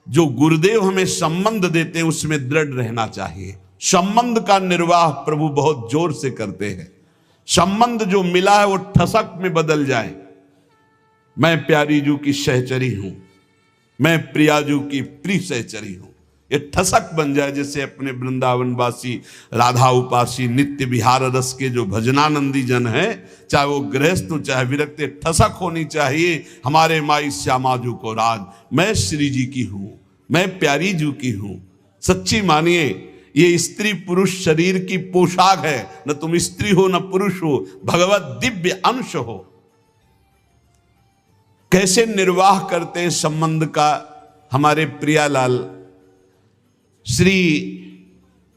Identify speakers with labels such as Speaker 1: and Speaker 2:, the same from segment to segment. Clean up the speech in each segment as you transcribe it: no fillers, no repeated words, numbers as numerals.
Speaker 1: जो गुरुदेव हमें संबंध देते हैं उसमें दृढ़ रहना चाहिए। संबंध का निर्वाह प्रभु बहुत जोर से करते हैं। संबंध जो मिला है वो ठसक में बदल जाए। मैं प्यारी जू की सहचरी हूं, मैं प्रियाजू की प्रिय सहचरी हूं, ये ठसक बन जाए। जैसे अपने वृंदावनवासी राधा उपासी नित्य विहार रस के जो भजनानंदी जन हैं, चाहे वो गृहस्थ हो चाहे विरक्त, ठसक होनी चाहिए हमारे माई श्यामा जू को राज। मैं श्री जी की हूं, मैं प्यारी जू की हूं। सच्ची मानिए ये स्त्री पुरुष शरीर की पोशाक है, न तुम स्त्री हो न पुरुष हो, भगवत दिव्य अंश हो। कैसे निर्वाह करते हैं संबंध का हमारे प्रियालाल श्री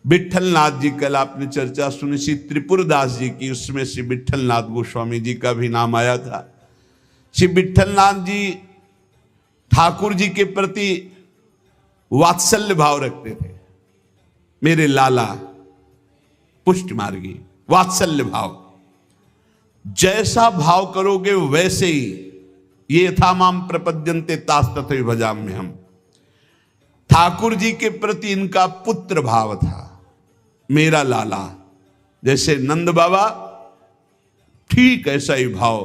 Speaker 1: विट्ठलनाथ जी। कल आपने चर्चा सुनी श्री त्रिपुरदास जी की, उसमें श्री विट्ठलनाथ गोस्वामी जी का भी नाम आया था। श्री विट्ठलनाथ जी ठाकुर जी के प्रति वात्सल्य भाव रखते थे। मेरे लाला पुष्ट मार्गी, वात्सल्य भाव। जैसा भाव करोगे वैसे ही, ये यथा माम प्रपद्यन्ते तास तथैव भजाम्य हम। ठाकुर जी के प्रति इनका पुत्र भाव था। मेरा लाला, जैसे नंद बाबा, ठीक ऐसा ही भाव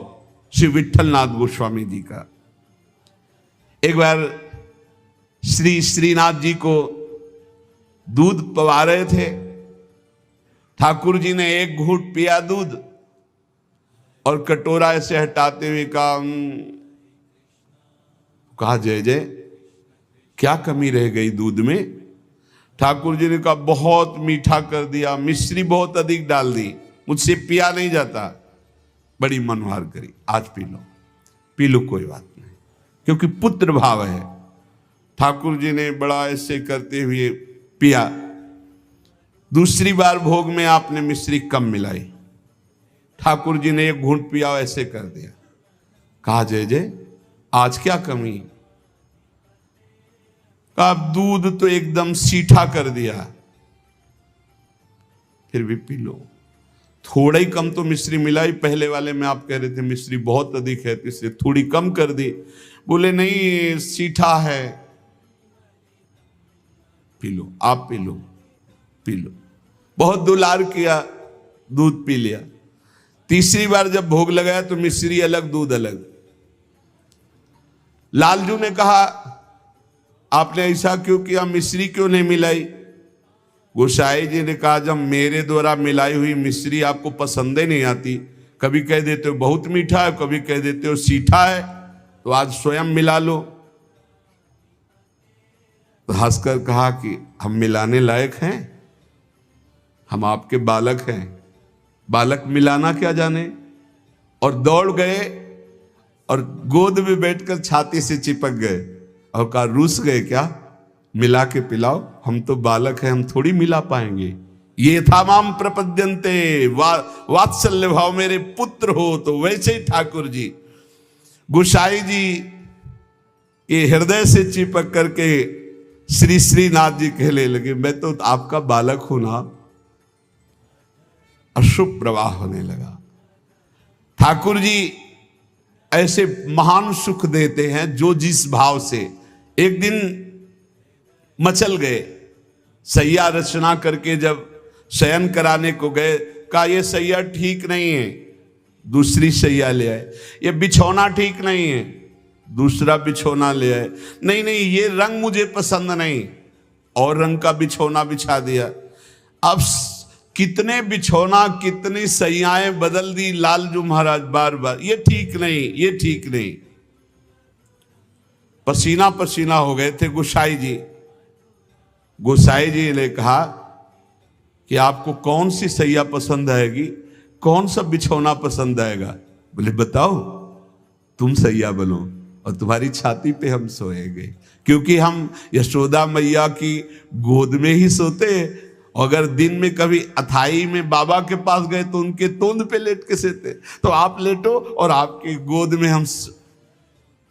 Speaker 1: श्री विट्ठलनाथ गोस्वामी जी का। एक बार श्री श्रीनाथ जी को दूध पवा रहे थे। ठाकुर जी ने एक घूंट पिया दूध और कटोरा ऐसे हटाते हुए कहा जय जय, क्या कमी रह गई दूध में? ठाकुर जी ने कहा बहुत मीठा कर दिया, मिश्री बहुत अधिक डाल दी, मुझसे पिया नहीं जाता। बड़ी मनोहार करी, आज पी लो कोई बात नहीं, क्योंकि पुत्र भाव है। ठाकुर जी ने बड़ा ऐसे करते हुए पिया। दूसरी बार भोग में आपने मिश्री कम मिलाई। ठाकुर जी ने एक घूंट पिया, ऐसे कर दिया। कहा जय जय, आज क्या कमी? कहा दूध तो एकदम सीठा कर दिया, फिर भी पी लो। थोड़ा ही कम तो मिश्री मिलाई, पहले वाले में आप कह रहे थे मिश्री बहुत अधिक है, इसलिए थोड़ी कम कर दी। बोले नहीं सीठा है, पी लो, आप पी लो, पी लो। बहुत दुलार किया, दूध पी लिया। तीसरी बार जब भोग लगाया तो मिश्री अलग दूध अलग। लालजू ने कहा आपने ऐसा क्यों किया, मिश्री क्यों नहीं मिलाई? गोसाई जी ने कहा जब मेरे द्वारा मिलाई हुई मिश्री आपको पसंद ही नहीं आती, कभी कह देते हो बहुत मीठा है, कभी कह देते हो सीठा है, तो आज स्वयं मिला लो। तो हंसकर कहा कि हम मिलाने लायक हैं? हम आपके बालक हैं, बालक मिलाना क्या जाने? और दौड़ गए और गोद में बैठकर छाती से चिपक गए और कहा रूस गए क्या, मिला के पिलाओ, हम तो बालक हैं, हम थोड़ी मिला पाएंगे। ये था माम प्रपद्यन्ते, वात्सल्य भाव, मेरे पुत्र हो। तो वैसे ही ठाकुर जी गोसाई जी ये हृदय से चिपक करके श्री श्रीनाथ जी कहने लगे मैं तो आपका बालक हूं ना। अशुभ प्रवाह होने लगा। ठाकुर जी ऐसे महान सुख देते हैं जो जिस भाव से। एक दिन मचल गए, सैया रचना करके जब शयन कराने को गए, कहा ये सैया ठीक नहीं है, दूसरी सैया ले आए। ये बिछौना ठीक नहीं है, दूसरा बिछौना ले आए। नहीं नहीं ये रंग मुझे पसंद नहीं, और रंग का बिछौना बिछा दिया। अब कितने बिछौना कितनी सैयाएं बदल दी लालजू महाराज बार बार, ये ठीक नहीं, ये ठीक नहीं। पसीना पसीना हो गए थे गोसाई जी। गोसाई जी ने कहा कि आपको कौन सी सैया पसंद आएगी, कौन सा बिछौना पसंद आएगा? बोले बताओ, तुम सैया बनो और तुम्हारी छाती पे हम सोएंगे, क्योंकि हम यशोदा मैया की गोद में ही सोते। अगर दिन में कभी अथाई में बाबा के पास गए तो उनके तोंद पे लेट के सोते। तो आप लेटो और आपकी गोद में हम।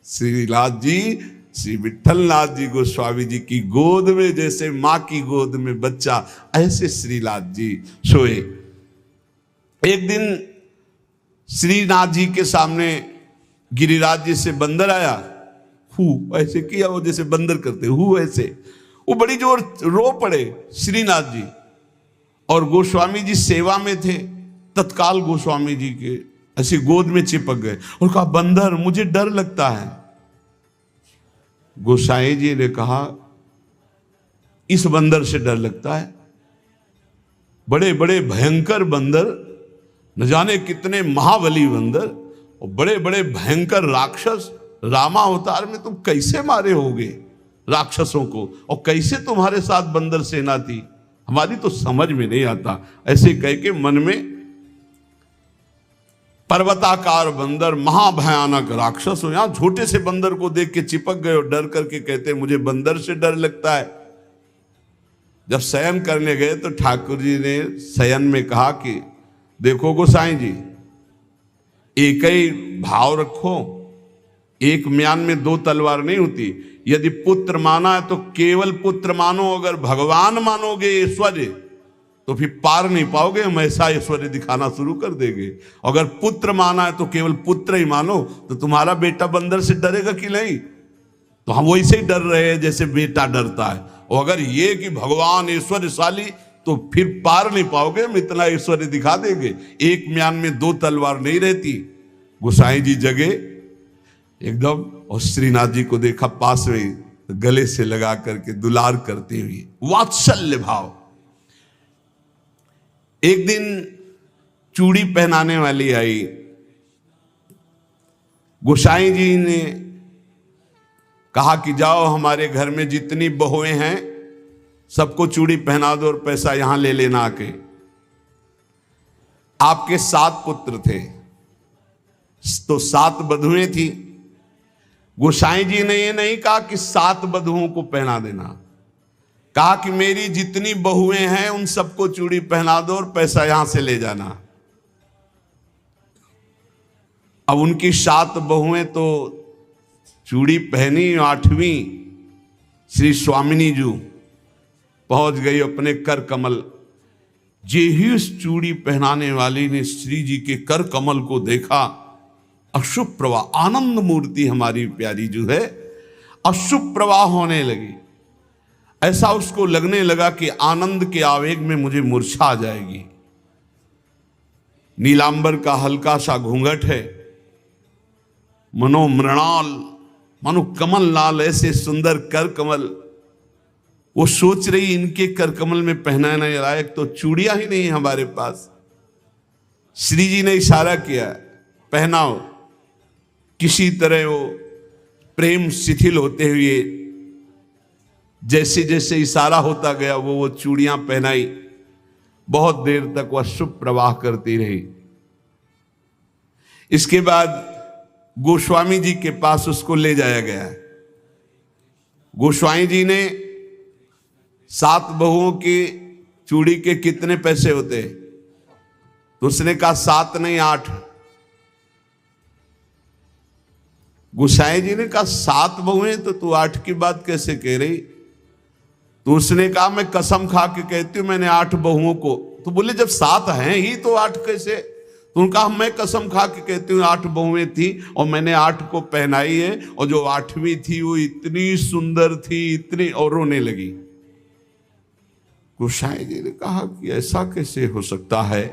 Speaker 1: श्रीनाथ जी, श्री विट्ठलनाथ जी गोस्वामी जी की गोद में जैसे माँ की गोद में बच्चा, ऐसे श्रीनाथ जी सोए। एक दिन श्रीनाथ जी के सामने गिरिराज जी से बंदर आया, हु ऐसे किया, वो जैसे बंदर करते हु ऐसे। वो बड़ी जोर रो पड़े श्रीनाथ जी, और गोस्वामी जी सेवा में थे। तत्काल गोस्वामी जी के ऐसे गोद में चिपक गए और कहा, बंदर मुझे डर लगता है। गोसाई जी ने कहा, इस बंदर से डर लगता है? बड़े बड़े भयंकर बंदर, न जाने कितने महाबली बंदर और बड़े बड़े भयंकर राक्षस, रामा अवतार में तुम कैसे मारे होगे राक्षसों को, और कैसे तुम्हारे साथ बंदर सेना थी, हमारी तो समझ में नहीं आता। ऐसे कह के मन में पर्वताकार बंदर, महाभयानक राक्षस हो, यहां छोटे से बंदर को देख के चिपक गए और डर करके कहते, मुझे बंदर से डर लगता है। जब शयन करने गए तो ठाकुर जी ने शयन में कहा कि देखो गोसाई जी, एक ही भाव रखो, एक म्यान में दो तलवार नहीं होती। यदि पुत्र माना है तो केवल पुत्र मानो, अगर भगवान मानोगे ऐश्वर्य तो फिर पार नहीं पाओगे, हम ऐसा ऐश्वर्य दिखाना शुरू कर देंगे। अगर पुत्र माना है तो केवल पुत्र ही मानो, तो तुम्हारा बेटा बंदर से डरेगा कि नहीं? तो हम वैसे ही डर रहे हैं जैसे बेटा डरता है। और अगर ये कि भगवान ऐश्वर्यशाली, तो फिर पार नहीं पाओगे, हम इतना ऐश्वर्य दिखा देंगे। एक म्यान में दो तलवार नहीं रहती। गोसाई जी जगे एकदम, और श्रीनाथ जी को देखा पास में, गले से लगा करके दुलार करते हुए, वात्सल्य भाव। एक दिन चूड़ी पहनाने वाली आई। गोसाई जी ने कहा कि जाओ हमारे घर में जितनी बहुएं हैं सबको चूड़ी पहना दो और पैसा यहां ले लेना आके। आपके 7 पुत्र थे तो 7 बधुएं थी। गोसाई जी ने ये नहीं कहा कि 7 बधुओं को पहना देना, कहा कि मेरी जितनी बहुएं हैं उन सबको चूड़ी पहना दो और पैसा यहां से ले जाना। अब उनकी 7 बहुएं तो चूड़ी पहनी, 8वीं श्री स्वामिनी जी पहुंच गई अपने कर कमल। जे ही उस चूड़ी पहनाने वाली ने श्री जी के कर कमल को देखा, अशुभ प्रवाह, आनंद मूर्ति हमारी प्यारी जो है, अशुभ प्रवाह होने लगी। ऐसा उसको लगने लगा कि आनंद के आवेग में मुझे मूर्छा आ जाएगी। नीलांबर का हल्का सा घूंघट है, मनो मृणाल, मनो कमल लाल, ऐसे सुंदर कर कमल। वो सोच रही इनके कर कमल में पहनाने लायक तो चूड़ियां ही नहीं हमारे पास। श्री जी ने इशारा किया, पहनाओ। किसी तरह वो प्रेम शिथिल होते हुए जैसे जैसे इशारा होता गया वो चूड़ियां पहनाई। बहुत देर तक वह शुभ प्रवाह करती रही। इसके बाद गोस्वामी जी के पास उसको ले जाया गया। गोस्वामी जी ने 7 बहुओं की चूड़ी के कितने पैसे होते, तो उसने कहा 7 नहीं 8। गोसाई जी ने कहा 7 बहुएं तो तू 8 की बात कैसे कह रही? तो उसने कहा मैं कसम खा के कहती हूं मैंने 8 बहुओं को। तो बोले जब 7 हैं ही तो 8 कैसे? तो उनका मैं कसम खा के कहती हूँ 8 बहुएं थी और मैंने 8 को पहनाई है, और जो 8वीं थी वो इतनी सुंदर थी, इतनी, और रोने लगी। गोसाई जी ने कहा कि ऐसा कैसे हो सकता है,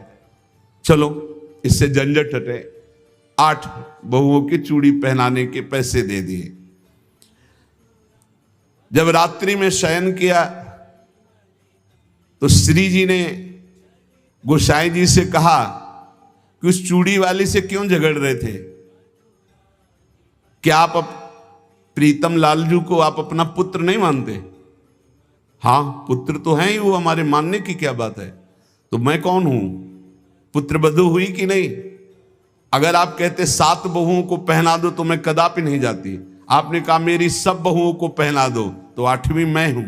Speaker 1: चलो इससे झंझट हटे। 8 बहुओं की चूड़ी पहनाने के पैसे दे दिए। जब रात्रि में शयन किया तो श्री जी ने गोसाई जी से कहा कि उस चूड़ी वाली से क्यों झगड़ रहे थे? क्या आप प्रीतम लालजू को आप अपना पुत्र नहीं मानते? हाँ पुत्र तो है ही, वो हमारे मानने की क्या बात है। तो मैं कौन हूं, पुत्र बधू हुई कि नहीं? अगर आप कहते 7 बहुओं को पहना दो तो मैं कदापि नहीं जाती। आपने कहा मेरी सब बहुओं को पहना दो, तो 8वीं मैं हूं,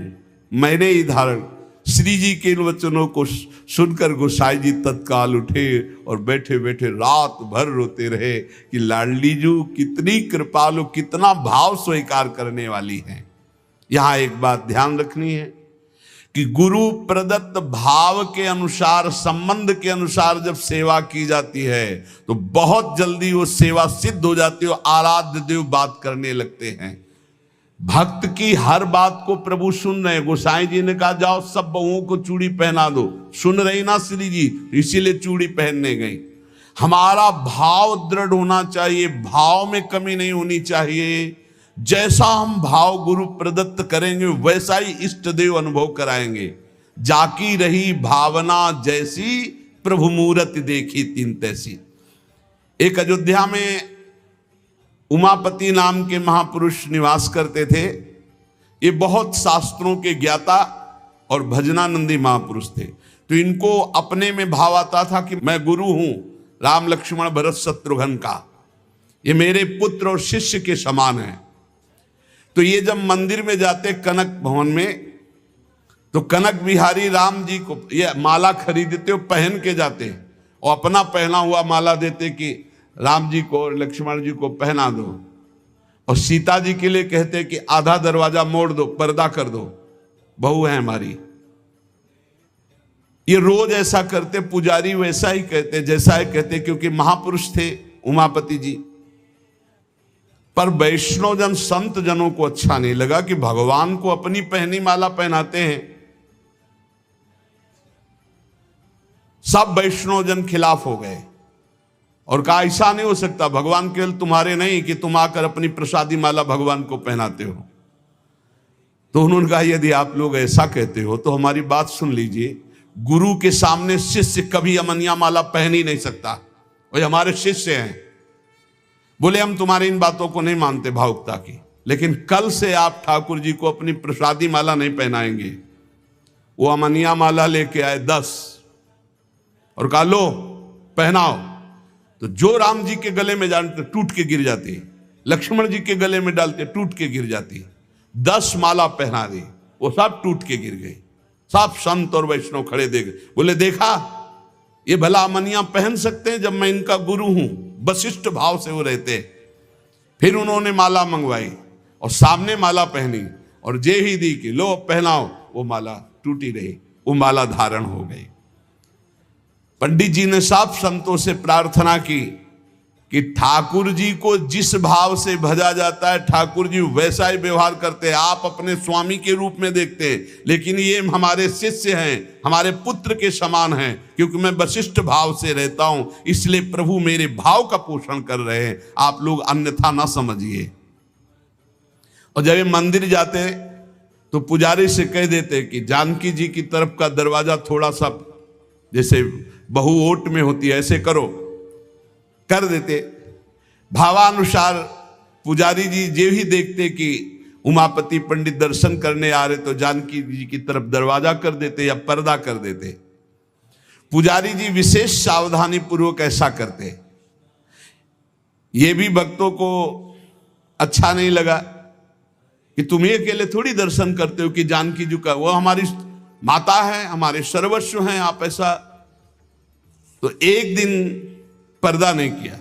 Speaker 1: मैंने ही धारण। श्री जी के इन वचनों को सुनकर गोसाई जी तत्काल उठे और बैठे बैठे रात भर रोते रहे कि लाडली जू कितनी कृपालु, कितना भाव स्वीकार करने वाली है। यहां एक बात ध्यान रखनी है कि गुरु प्रदत्त भाव के अनुसार, संबंध के अनुसार जब सेवा की जाती है तो बहुत जल्दी वो सेवा सिद्ध हो जाती है, आराध्य देव बात करने लगते हैं। भक्त की हर बात को प्रभु सुन रहे हैं। गोसाई जी ने कहा जाओ सब बहुओं को चूड़ी पहना दो, सुन रही ना श्री जी, इसीलिए चूड़ी पहनने गई। हमारा भाव दृढ़ होना चाहिए, भाव में कमी नहीं होनी चाहिए। जैसा हम भाव गुरु प्रदत्त करेंगे वैसा ही इष्ट देव अनुभव कराएंगे। जाकी रही भावना जैसी, प्रभु मूरति देखी तीन तैसी। एक अयोध्या में उमापति नाम के महापुरुष निवास करते थे। ये बहुत शास्त्रों के ज्ञाता और भजनानंदी महापुरुष थे। तो इनको अपने में भाव आता था कि मैं गुरु हूं राम लक्ष्मण भरत शत्रुघ्न का, ये मेरे पुत्र और शिष्य के समान है। तो ये जब मंदिर में जाते कनक भवन में, तो कनक बिहारी राम जी को ये माला खरीदते, पहन के जाते और अपना पहना हुआ माला देते कि राम जी को और लक्ष्मण जी को पहना दो, और सीता जी के लिए कहते कि आधा दरवाजा मोड़ दो, पर्दा कर दो, बहू है हमारी। ये रोज ऐसा करते। पुजारी वैसा ही कहते, जैसा ही कहते, क्योंकि महापुरुष थे उमापति जी। पर वैष्णव जन संत जनों को अच्छा नहीं लगा कि भगवान को अपनी पहनी माला पहनाते हैं। सब वैष्णव जन खिलाफ हो गए और कहा ऐसा नहीं हो सकता, भगवान केवल तुम्हारे नहीं कि तुम आकर अपनी प्रसादी माला भगवान को पहनाते हो। तो उन्होंने कहा यदि आप लोग ऐसा कहते हो तो हमारी बात सुन लीजिए। गुरु के सामने शिष्य कभी अमनिया माला पहन ही नहीं सकता, वो हमारे शिष्य हैं। बोले हम तुम्हारी इन बातों को नहीं मानते भावुकता की, लेकिन कल से आप ठाकुर जी को अपनी प्रसादी माला नहीं पहनाएंगे। वो अमनिया माला लेके आए 10 और कहा लो पहनाओ। तो जो राम जी के गले में डालते टूट के गिर जाती, लक्ष्मण जी के गले में डालते टूट के गिर जाती। 10 माला पहना दी, वो सब टूट के गिर गई। सब संत और वैष्णव खड़े देख, बोले देखा ये भला अमनिया पहन सकते हैं जब मैं इनका गुरु हूं। वशिष्ठ भाव से वो रहते। फिर उन्होंने माला मंगवाई और सामने माला पहनी और जे ही दी कि लो पहनाओ, वो माला टूटी रही, वो माला धारण हो गई। पंडित जी ने सब संतों से प्रार्थना की कि ठाकुर जी को जिस भाव से भजा जाता है ठाकुर जी वैसा ही व्यवहार करते हैं। आप अपने स्वामी के रूप में देखते हैं, लेकिन ये हमारे शिष्य हैं, हमारे पुत्र के समान हैं। क्योंकि मैं वशिष्ठ भाव से रहता हूं, इसलिए प्रभु मेरे भाव का पोषण कर रहे हैं, आप लोग अन्यथा ना समझिए। और जब ये मंदिर जाते तो पुजारी से कह देते कि जानकी जी की तरफ का दरवाजा थोड़ा सा जैसे बहु ओट में होती है ऐसे करो, कर देते। भावानुसार पुजारी जी जे ही देखते कि उमापति पंडित दर्शन करने आ रहे तो जानकी जी की तरफ दरवाजा कर देते या पर्दा कर देते। पुजारी जी विशेष सावधानी पूर्वक ऐसा करते। ये भी भक्तों को अच्छा नहीं लगा कि तुम ये अकेले थोड़ी दर्शन करते हो कि जानकी जी का, वो हमारी माता है, हमारे सर्वस्व हैं, आप ऐसा। तो एक दिन पर्दा नहीं किया।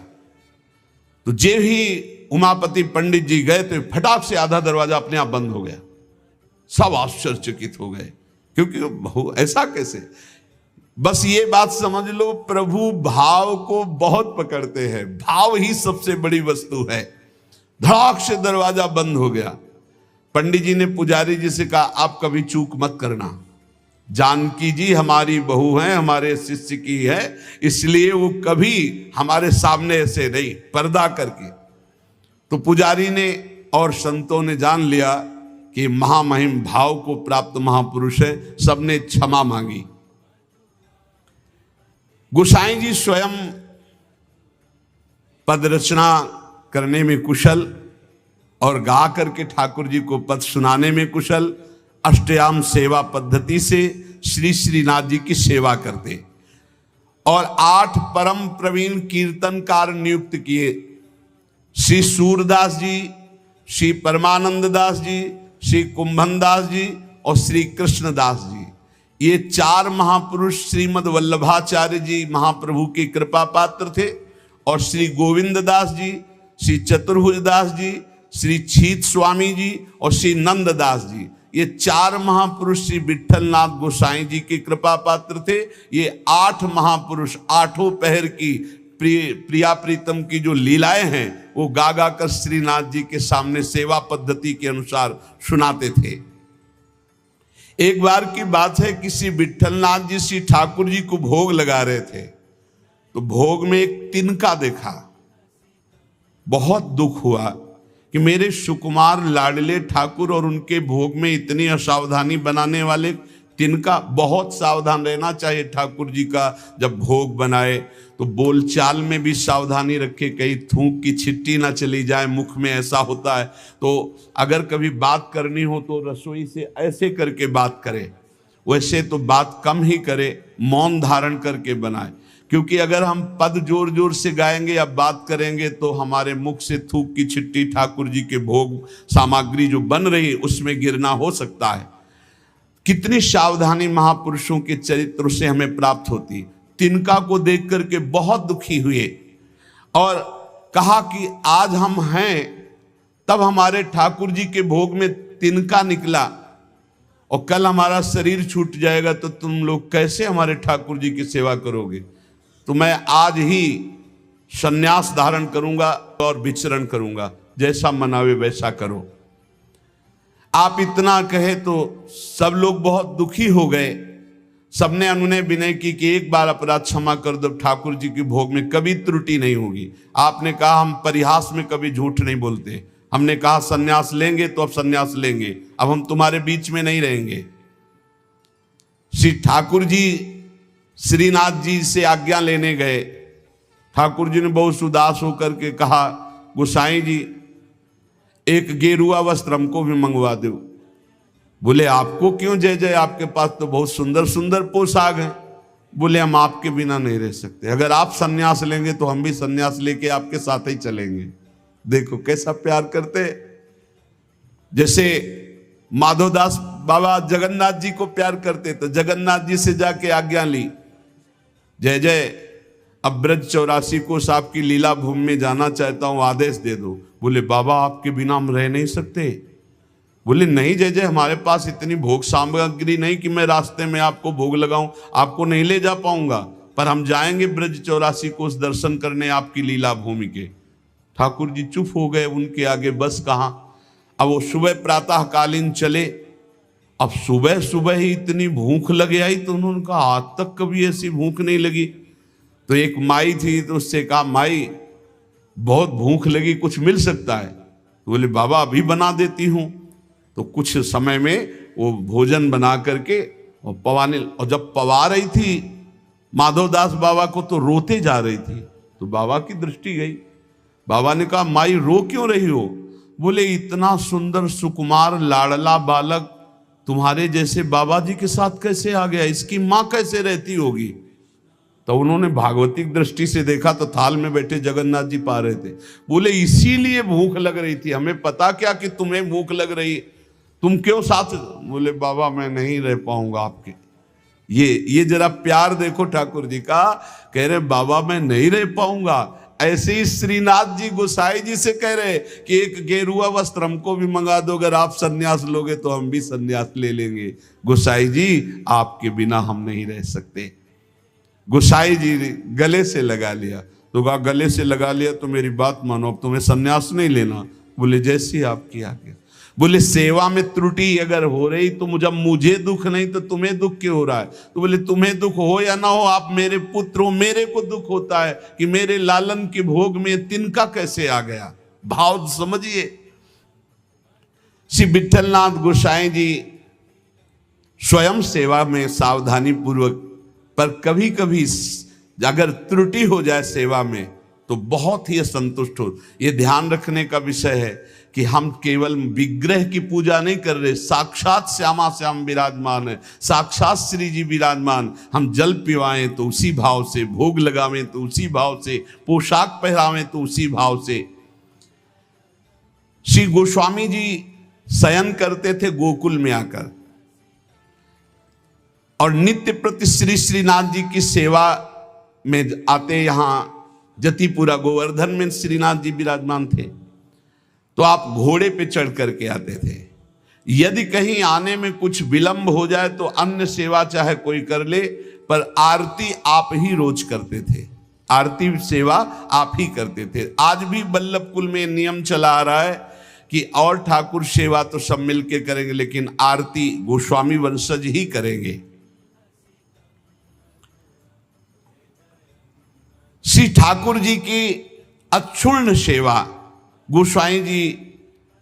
Speaker 1: तो जे ही उमापति पंडित जी गए तो फटाक से आधा दरवाजा अपने आप बंद हो गया। सब आश्चर्यचकित हो गए, क्योंकि ऐसा कैसे। बस ये बात समझ लो, प्रभु भाव को बहुत पकड़ते हैं, भाव ही सबसे बड़ी वस्तु है। धड़ाक से दरवाजा बंद हो गया। पंडित जी ने पुजारी जी से कहा आप कभी चूक मत करना, जानकी जी हमारी बहू हैं, हमारे शिष्य की है, इसलिए वो कभी हमारे सामने ऐसे नहीं, पर्दा करके। तो पुजारी ने और संतों ने जान लिया कि महामहिम भाव को प्राप्त महापुरुष है, सबने क्षमा मांगी। गोसाई जी स्वयं पद रचना करने में कुशल और गा करके ठाकुर जी को पद सुनाने में कुशल। अष्टयाम सेवा पद्धति से श्री श्रीनाथ जी की सेवा करते और 8 परम प्रवीण कीर्तनकार नियुक्त किए। श्री सूरदास जी, श्री परमानंद दास जी, श्री कुंभन दास जी और श्री कृष्णदास जी, ये 4 महापुरुष श्रीमद वल्लभाचार्य जी महाप्रभु की कृपा पात्र थे। और श्री गोविंद दास जी, श्री चतुर्भुज दास जी, श्री छीत स्वामी जी और श्री नंद दास जी, ये 4 महापुरुष श्री विठलनाथ गोसाई जी की कृपा पात्र थे। ये 8 महापुरुष 8 पहर की प्रिया प्रीतम की जो लीलाएं हैं वो गा गा कर श्रीनाथ जी के सामने सेवा पद्धति के अनुसार सुनाते थे। एक बार की बात है, किसी विठलनाथ जी श्री ठाकुर जी को भोग लगा रहे थे, तो भोग में एक तिनका देखा। बहुत दुख हुआ कि मेरे सुकुमार लाडले ठाकुर और उनके भोग में इतनी असावधानी बनाने वाले तिनका। बहुत सावधान रहना चाहिए ठाकुर जी का, जब भोग बनाए तो बोलचाल में भी सावधानी रखे, कहीं थूक की छिट्टी ना चली जाए मुख में, ऐसा होता है। तो अगर कभी बात करनी हो तो रसोई से ऐसे करके बात करे, वैसे तो बात कम ही करे, मौन धारण करके बनाए, क्योंकि अगर हम पद जोर जोर से गाएंगे या बात करेंगे तो हमारे मुख से थूक की छिट्टी ठाकुर जी के भोग सामग्री जो बन रही है उसमें गिरना हो सकता है। कितनी सावधानी महापुरुषों के चरित्र से हमें प्राप्त होती। तिनका को देख करके बहुत दुखी हुए और कहा कि आज हम हैं, तब हमारे ठाकुर जी के भोग में तिनका निकला और कल हमारा शरीर छूट जाएगा तो तुम लोग कैसे हमारे ठाकुर जी की सेवा करोगे। तो मैं आज ही संन्यास धारण करूंगा और विचरण करूंगा, जैसा मनावे वैसा करो। आप इतना कहे तो सब लोग बहुत दुखी हो गए। सबने अनुनय विनय की कि एक बार अपराध क्षमा कर दो, ठाकुर जी के भोग में कभी त्रुटि नहीं होगी। आपने कहा हम परिहास में कभी झूठ नहीं बोलते, हमने कहा संन्यास लेंगे तो अब संन्यास लेंगे, अब हम तुम्हारे बीच में नहीं रहेंगे। श्री ठाकुर जी श्रीनाथ जी से आज्ञा लेने गए। ठाकुर जी ने बहुत उदास होकर के कहा, गोसाई जी एक गेरुआ वस्त्र हमको भी मंगवा दो। बोले आपको क्यों जय जय, आपके पास तो बहुत सुंदर सुंदर पोशाक हैं। बोले हम आपके बिना नहीं रह सकते, अगर आप सन्यास लेंगे तो हम भी सन्यास लेके आपके साथ ही चलेंगे। देखो कैसा प्यार करते, जैसे माधवदास बाबा जगन्नाथ जी को प्यार करते, तो जगन्नाथ जी से जाके आज्ञा ली, जय जय अब ब्रज 84 कोस आपकी लीला भूमि में जाना चाहता हूं, आदेश दे दो। बोले बाबा आपके बिना हम रह नहीं सकते। बोले नहीं जय जय, हमारे पास इतनी भोग सामग्री नहीं कि मैं रास्ते में आपको भोग लगाऊं, आपको नहीं ले जा पाऊंगा, पर हम जाएंगे ब्रज 84 कोस दर्शन करने आपकी लीला भूमि के। ठाकुर जी चुप हो गए, उनके आगे बस कहाँ। अब वो सुबह प्रातःकालीन चले। अब सुबह सुबह ही इतनी भूख लगे आई तो उन्होंने कहा आज तक कभी ऐसी भूख नहीं लगी। तो एक माई थी, तो उससे कहा माई बहुत भूख लगी, कुछ मिल सकता है। तो बोले बाबा अभी बना देती हूँ। तो कुछ समय में वो भोजन बना करके और पवाने, और जब पवा रही थी माधवदास बाबा को तो रोते जा रही थी। तो बाबा की दृष्टि गई, बाबा ने कहा माई रो क्यों रही हो। बोले इतना सुंदर सुकुमार लाडला बालक तुम्हारे जैसे बाबा जी के साथ कैसे आ गया, इसकी माँ कैसे रहती होगी। तो उन्होंने भागवतिक दृष्टि से देखा तो थाल में बैठे जगन्नाथ जी पा रहे थे। बोले इसीलिए भूख लग रही थी, हमें पता क्या कि तुम्हें भूख लग रही, तुम क्यों साथ। बोले बाबा मैं नहीं रह पाऊंगा आपके। ये जरा प्यार देखो ठाकुर जी का, कह रहे बाबा मैं नहीं रह पाऊंगा। ऐसे ही श्रीनाथ जी गोसाई जी से कह रहे कि एक गेरुआ वस्त्र हमको भी मंगा दो, अगर आप सन्यास लोगे तो हम भी सन्यास ले लेंगे। गोसाई जी आपके बिना हम नहीं रह सकते। गोसाई जी ने गले से लगा लिया। तो कहा गले से लगा लिया तो मेरी बात मानो, अब तुम्हें सन्यास नहीं लेना। बोले जैसी आपकी आज्ञा। बोले सेवा में त्रुटि अगर हो रही तो जब मुझे दुख नहीं तो तुम्हें दुख क्यों हो रहा है। तो बोले तुम्हें दुख हो या ना हो, आप मेरे पुत्र हो, मेरे को दुख होता है कि मेरे लालन के भोग में तिनका कैसे आ गया। भाव समझिए। श्री विठलनाथ गोसाई जी स्वयं सेवा में सावधानी पूर्वक, पर कभी कभी अगर त्रुटि हो जाए सेवा में तो बहुत ही असंतुष्ट हो। यह ध्यान रखने का विषय है कि हम केवल विग्रह की पूजा नहीं कर रहे, साक्षात श्यामा श्याम विराजमान है, साक्षात श्री जी विराजमान। हम जल पिवाएं तो उसी भाव से, भोग लगावें तो उसी भाव से, पोशाक पहरावें तो उसी भाव से। श्री गोस्वामी जी शयन करते थे गोकुल में आकर, और नित्य प्रति श्री श्रीनाथ जी की सेवा में आते। यहाँ जतिपुरा गोवर्धन में श्रीनाथ जी विराजमान थे, तो आप घोड़े पे चढ़ करके आते थे। यदि कहीं आने में कुछ विलंब हो जाए तो अन्य सेवा चाहे कोई कर ले, पर आरती आप ही रोज करते थे। आरती सेवा आप ही करते थे। आज भी बल्लभ कुल में नियम चला आ रहा है कि और ठाकुर सेवा तो सब मिलके करेंगे, लेकिन आरती गोस्वामी वंशज ही करेंगे। श्री ठाकुर जी की अक्षुण्ण सेवा गोस्वामी जी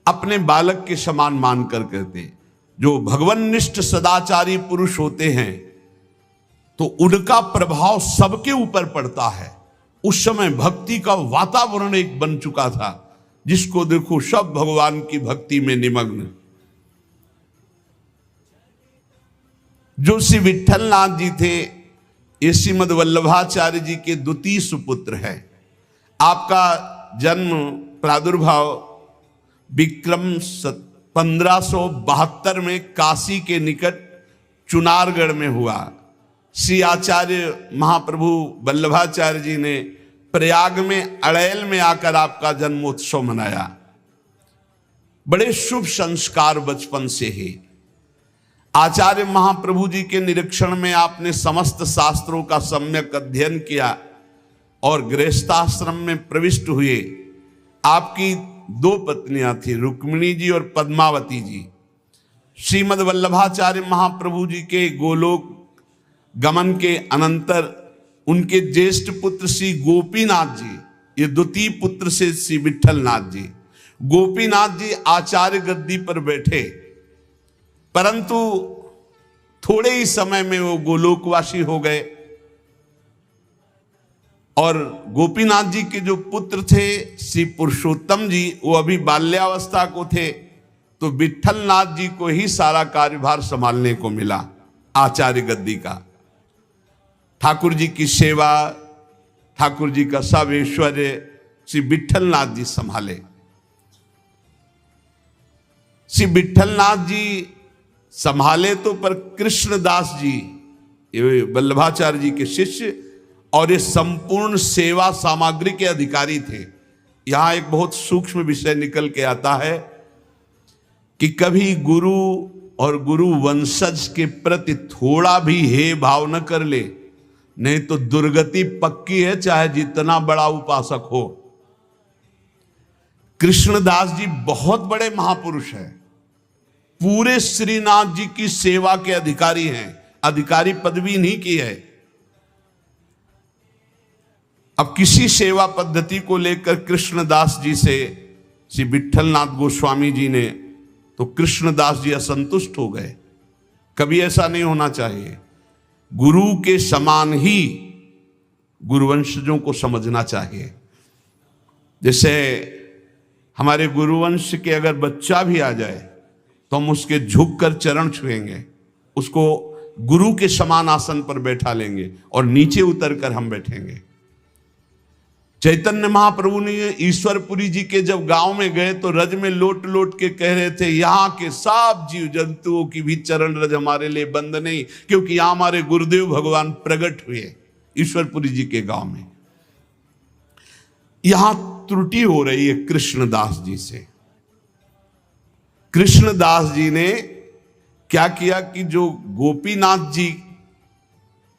Speaker 1: अपने बालक के समान मानकर करते। जो भगवन्निष्ठ सदाचारी पुरुष होते हैं तो उनका प्रभाव सबके ऊपर पड़ता है। उस समय भक्ति का वातावरण एक बन चुका था, जिसको देखो सब भगवान की भक्ति में निमग्न। जो श्री विट्ठलनाथ जी थे, ये श्रीमद वल्लभाचार्य जी के द्वितीय सुपुत्र है। आपका जन्म प्रादुर्भाव विक्रम 1572 में काशी के निकट चुनारगढ़ में हुआ। श्री आचार्य महाप्रभु वल्लभाचार्य जी ने प्रयाग में अड़ैल में आकर आपका जन्मोत्सव मनाया। बड़े शुभ संस्कार बचपन से ही। आचार्य महाप्रभु जी के निरीक्षण में आपने समस्त शास्त्रों का सम्यक अध्ययन किया और गृहस्थाश्रम में प्रविष्ट हुए। आपकी 2 पत्नियां थी, रुक्मिणी जी और पद्मावती जी। श्रीमद वल्लभाचार्य महाप्रभु जी के गोलोक गमन के अनंतर उनके ज्येष्ठ पुत्र श्री गोपीनाथ जी, ये द्वितीय पुत्र से श्री विट्ठलनाथ जी। गोपीनाथ जी आचार्य गद्दी पर बैठे, परंतु थोड़े ही समय में वो गोलोकवासी हो गए। और गोपीनाथ जी के जो पुत्र थे श्री पुरुषोत्तम जी, वो अभी बाल्यावस्था को थे, तो विट्ठलनाथ जी को ही सारा कार्यभार संभालने को मिला आचार्य गद्दी का। ठाकुर जी की सेवा, ठाकुर जी का सब ऐश्वर्य श्री विट्ठलनाथ जी संभाले। श्री विट्ठलनाथ जी संभाले तो, पर कृष्णदास जी ये वल्लभाचार्य जी के शिष्य और ये संपूर्ण सेवा सामग्री के अधिकारी थे। यहां एक बहुत सूक्ष्म विषय निकल के आता है कि कभी गुरु और गुरु वंशज के प्रति थोड़ा भी हे भाव न कर ले, नहीं तो दुर्गति पक्की है, चाहे जितना बड़ा उपासक हो। कृष्णदास जी बहुत बड़े महापुरुष हैं, पूरे श्रीनाथ जी की सेवा के अधिकारी हैं, अधिकारी पदवी नहीं की है। अब किसी सेवा पद्धति को लेकर कृष्णदास जी से श्री विट्ठलनाथ गोस्वामी जी ने, तो कृष्णदास जी असंतुष्ट हो गए। कभी ऐसा नहीं होना चाहिए। गुरु के समान ही गुरुवंशजों को समझना चाहिए। जैसे हमारे गुरुवंश के अगर बच्चा भी आ जाए तो हम उसके झुककर चरण छुएंगे, उसको गुरु के समान आसन पर बैठा लेंगे और नीचे उतरकर हम बैठेंगे। चैतन्य महाप्रभु ने ईश्वरपुरी जी के जब गांव में गए तो रज में लोट लोट के कह रहे थे, यहाँ के सब जीव जंतुओं की भी चरण रज हमारे लिए बंद नहीं, क्योंकि यहाँ हमारे गुरुदेव भगवान प्रकट हुए ईश्वरपुरी जी के गांव में। यहां त्रुटि हो रही है कृष्णदास जी से। कृष्णदास जी ने क्या किया कि जो गोपीनाथ जी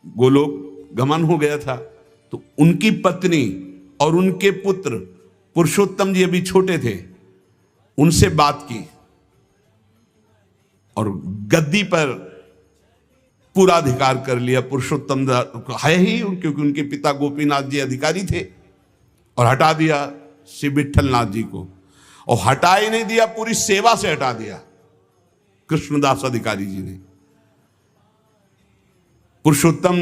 Speaker 1: गोलोक गमन हो गया था, तो उनकी पत्नी और उनके पुत्र पुरुषोत्तम जी अभी छोटे थे, उनसे बात की और गद्दी पर पूरा अधिकार कर लिया। पुरुषोत्तम है ही, क्योंकि उनके पिता गोपीनाथ जी अधिकारी थे, और हटा दिया श्री विट्ठलनाथ जी को। और हटा ही नहीं दिया, पूरी सेवा से हटा दिया कृष्णदास अधिकारी जी ने। पुरुषोत्तम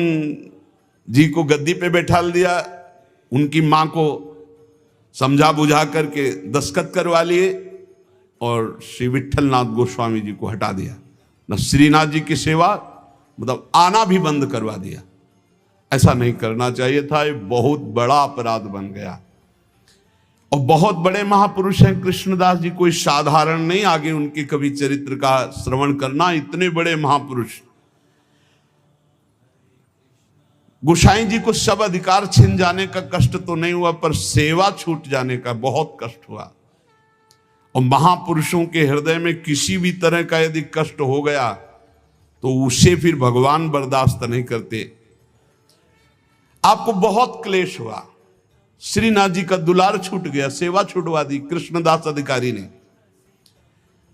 Speaker 1: जी को गद्दी पे बैठा दिया, उनकी मां को समझा बुझा करके दस्तखत करवा लिए और श्री विट्ठलनाथ गोस्वामी जी को हटा दिया। न श्रीनाथ जी की सेवा मतलब आना भी बंद करवा दिया। ऐसा नहीं करना चाहिए था, ये बहुत बड़ा अपराध बन गया। और बहुत बड़े महापुरुष हैं कृष्णदास जी, कोई साधारण नहीं। आगे उनके कभी चरित्र का श्रवण करना, इतने बड़े महापुरुष। गोसाई जी को सब अधिकार छिन जाने का कष्ट तो नहीं हुआ, पर सेवा छूट जाने का बहुत कष्ट हुआ। और महापुरुषों के हृदय में किसी भी तरह का यदि कष्ट हो गया तो उसे फिर भगवान बर्दाश्त नहीं करते। आपको बहुत क्लेश हुआ, श्रीनाथ जी का दुलार छूट गया, सेवा छुटवा दी कृष्णदास अधिकारी ने,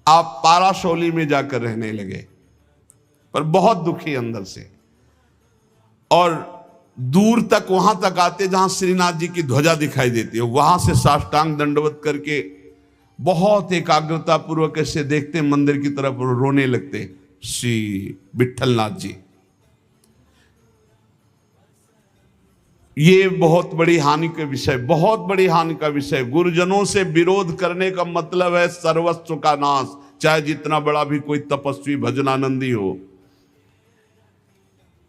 Speaker 1: आप पाराशौली में जाकर रहने लगे, पर बहुत दुखी अंदर से, और दूर तक वहां तक आते जहां श्रीनाथ जी की ध्वजा दिखाई देती है, वहां से साष्टांग दंडवत करके बहुत एकाग्रता पूर्वक ऐसे देखते मंदिर की तरफ, रोने लगते श्री विठलनाथ जी। ये बहुत बड़ी हानि का विषय, बहुत बड़ी हानि का विषय। गुरुजनों से विरोध करने का मतलब है सर्वस्व का नाश, चाहे जितना बड़ा भी कोई तपस्वी भजनानंदी हो।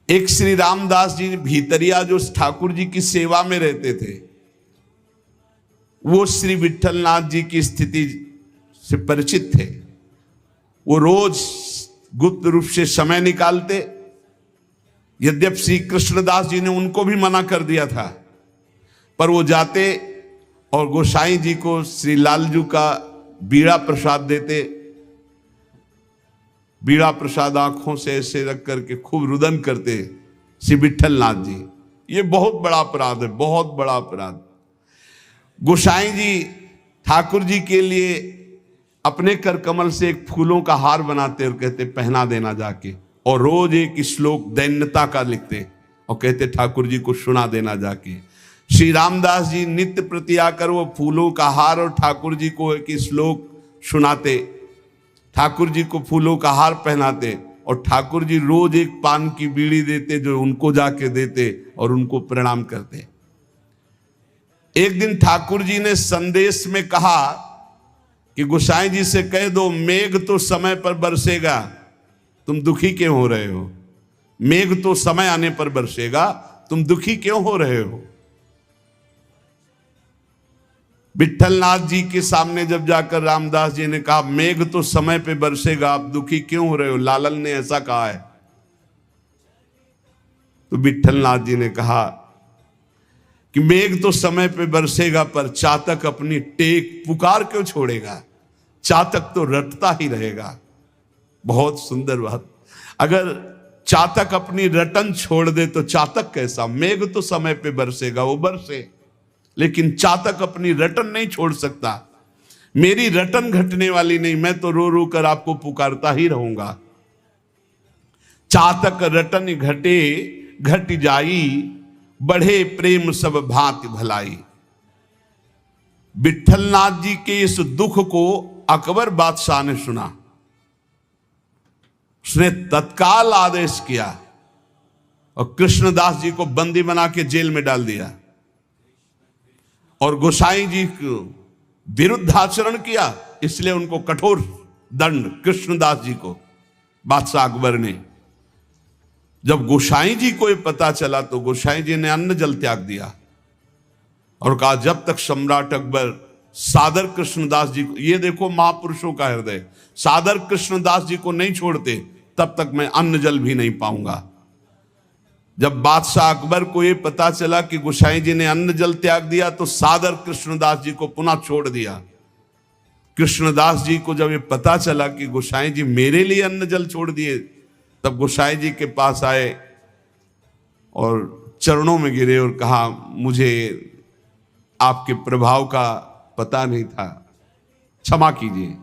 Speaker 1: एक श्री रामदास जी भीतरिया जो ठाकुर जी की सेवा में रहते थे, वो श्री विठलनाथ जी की स्थिति से परिचित थे। वो रोज गुप्त रूप से समय निकालते, यद्यप श्री कृष्णदास जी ने उनको भी मना कर दिया था, पर वो जाते और गोसाई जी को श्री लालजू का बीड़ा प्रसाद देते। बीड़ा प्रसाद आंखों से ऐसे रख करके खूब रुदन करते श्री विठलनाथ जी। ये बहुत बड़ा अपराध है, बहुत बड़ा अपराध। गोसाई जी ठाकुर जी के लिए अपने कर कमल से एक फूलों का हार बनाते और कहते पहना देना जाके, और रोज एक श्लोक दैन्यता का लिखते और कहते ठाकुर जी को सुना देना जाके। श्री रामदास जी नित्य प्रति आकर वो फूलों का हार और ठाकुर जी को एक श्लोक सुनाते, ठाकुर जी को फूलों का हार पहनाते, और ठाकुर जी रोज एक पान की बीड़ी देते जो उनको जाके देते और उनको प्रणाम करते। एक दिन ठाकुर जी ने संदेश में कहा कि गोसाई जी से कह दो मेघ तो समय पर बरसेगा, तुम दुखी क्यों हो रहे हो? मेघ तो समय आने पर बरसेगा, तुम दुखी क्यों हो रहे हो? विठलनाथ जी के सामने जब जाकर रामदास जी ने कहा मेघ तो समय पे बरसेगा, आप दुखी क्यों हो रहे हो? लालन ने ऐसा कहा है। तो विठलनाथ जी ने कहा कि मेघ तो समय पे बरसेगा, पर चातक अपनी टेक पुकार क्यों छोड़ेगा? चातक तो रटता ही रहेगा। बहुत सुंदर बात। अगर चातक अपनी रटन छोड़ दे तो चातक कैसा? मेघ तो समय पे बरसेगा, वो बरसे, लेकिन चातक अपनी रटन नहीं छोड़ सकता। मेरी रटन घटने वाली नहीं, मैं तो रो रो कर आपको पुकारता ही रहूंगा। चातक रटन घटे घट जाई, बढ़े प्रेम सब भांति भलाई। विठलनाथ जी के इस दुख को अकबर बादशाह ने सुना, उसने तत्काल आदेश किया और कृष्णदास जी को बंदी बना के जेल में डाल दिया, और गोसाई जी को विरुद्ध आचरण किया, इसलिए उनको कठोर दंड कृष्णदास जी को बादशाह अकबर ने। जब गोसाई जी को ये पता चला तो गोसाई जी ने अन्न जल त्याग दिया और कहा जब तक सम्राट अकबर सादर कृष्णदास जी को, ये देखो महापुरुषों का हृदय, सादर कृष्णदास जी को नहीं छोड़ते तब तक मैं अन्न जल भी नहीं पाऊंगा। जब बादशाह अकबर को ये पता चला कि गोसाई जी ने अन्न जल त्याग दिया तो सादर कृष्णदास जी को पुनः छोड़ दिया। कृष्णदास जी को जब ये पता चला कि गोसाई जी मेरे लिए अन्न जल छोड़ दिए, तब गोसाई जी के पास आए और चरणों में गिरे और कहा मुझे आपके प्रभाव का पता नहीं था, क्षमा कीजिए।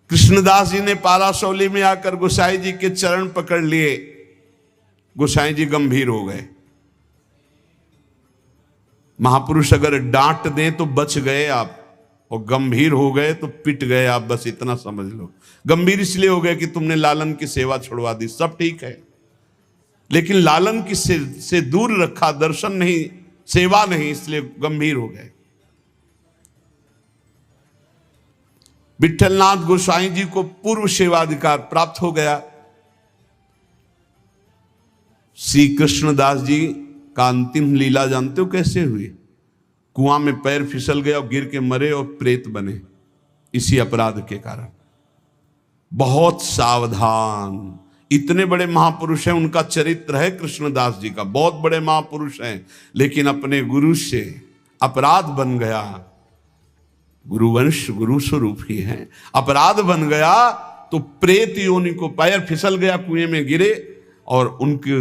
Speaker 1: कृष्णदास जी ने पाराशौली में आकर गोसाई जी के चरण पकड़ लिए। गोसाई जी गंभीर हो गए। महापुरुष अगर डांट दें तो बच गए आप, और गंभीर हो गए तो पिट गए आप, बस इतना समझ लो। गंभीर इसलिए हो गए कि तुमने लालन की सेवा छुड़वा दी, सब ठीक है, लेकिन लालन की से दूर रखा, दर्शन नहीं, सेवा नहीं, इसलिए गंभीर हो गए। विठलनाथ गोसाई जी को पूर्व सेवाधिकार प्राप्त हो गया। श्री कृष्णदास जी का अंतिम लीला जानते हो कैसे हुई? कुआं में पैर फिसल गया और गिर के मरे और प्रेत बने, इसी अपराध के कारण। बहुत सावधान, इतने बड़े महापुरुष हैं, उनका चरित्र है कृष्णदास जी का, बहुत बड़े महापुरुष हैं, लेकिन अपने गुरु से अपराध बन गया। गुरुवंश गुरु स्वरूप ही है, अपराध बन गया तो प्रेत योनि को, पैर फिसल गया, कुएं में गिरे और उनके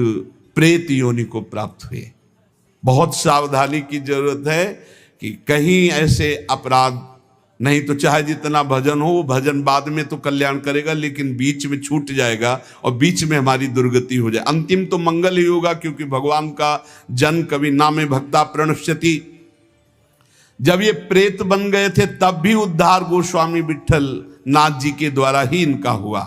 Speaker 1: प्रेत योनि को प्राप्त हुए। बहुत सावधानी की जरूरत है कि कहीं ऐसे अपराध, नहीं तो चाहे जितना भजन हो, वो भजन बाद में तो कल्याण करेगा, लेकिन बीच में छूट जाएगा और बीच में हमारी दुर्गति हो जाए। अंतिम तो मंगल ही होगा, क्योंकि भगवान का जन कवि नामे भक्ता प्रणश्यति। जब ये प्रेत बन गए थे तब भी उद्धार गोस्वामी विट्ठल नाथ जी के द्वारा ही इनका हुआ।